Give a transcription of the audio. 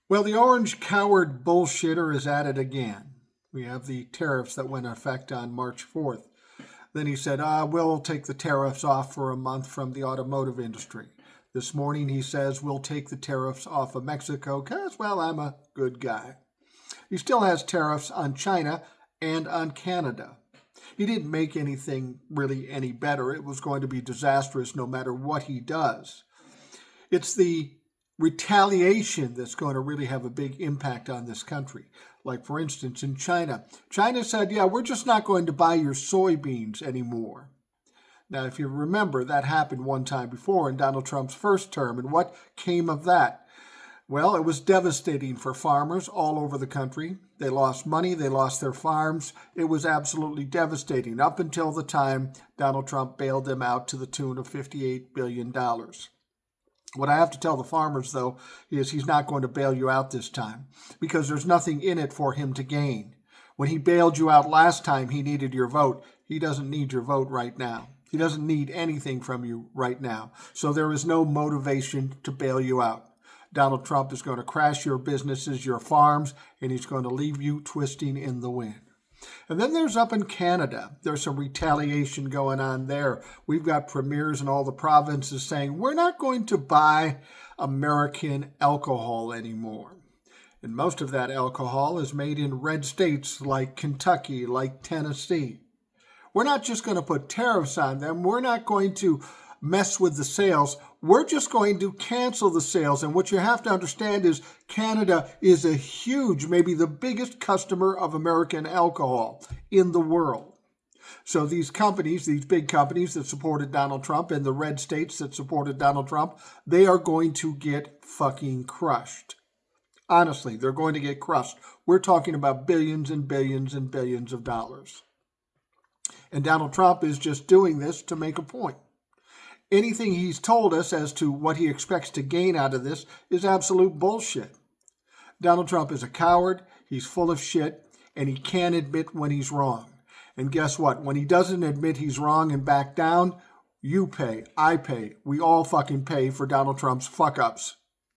Well, the orange coward bullshitter is at it again. We have the tariffs that went into effect on March 4th. Then he said, we'll take the tariffs off for a month from the automotive industry. This morning he says, we'll take the tariffs off of Mexico because, well, I'm a good guy. He still has tariffs on China and on Canada. He didn't make anything really any better. It was going to be disastrous no matter what he does. It's the retaliation that's going to really have a big impact on this country. Like, for instance, in China. China said, yeah, we're just not going to buy your soybeans anymore. Now, if you remember, that happened one time before in Donald Trump's first term. And what came of that? Well, it was devastating for farmers all over the country. They lost money. They lost their farms. It was absolutely devastating up until the time Donald Trump bailed them out to the tune of $58 billion. What I have to tell the farmers, though, is he's not going to bail you out this time because there's nothing in it for him to gain. When he bailed you out last time, he needed your vote. He doesn't need your vote right now. He doesn't need anything from you right now. So there is no motivation to bail you out. Donald Trump is going to crash your businesses, your farms, and he's going to leave you twisting in the wind. And then there's up in Canada. There's some retaliation going on there. We've got premiers in all the provinces saying, we're not going to buy American alcohol anymore. And most of that alcohol is made in red states like Kentucky, like Tennessee. We're not just going to put tariffs on them. We're not going to mess with the sales. We're just going to cancel the sales. And what you have to understand is Canada is a huge, maybe the biggest customer of American alcohol in the world. So these companies, these big companies that supported Donald Trump and the red states that supported Donald Trump, they are going to get fucking crushed. Honestly, they're going to get crushed. We're talking about billions and billions and billions of dollars. And Donald Trump is just doing this to make a point. Anything he's told us as to what he expects to gain out of this is absolute bullshit. Donald Trump is a coward, he's full of shit, and he can't admit when he's wrong. And guess what? When he doesn't admit he's wrong and back down, you pay, I pay, we all fucking pay for Donald Trump's fuck-ups.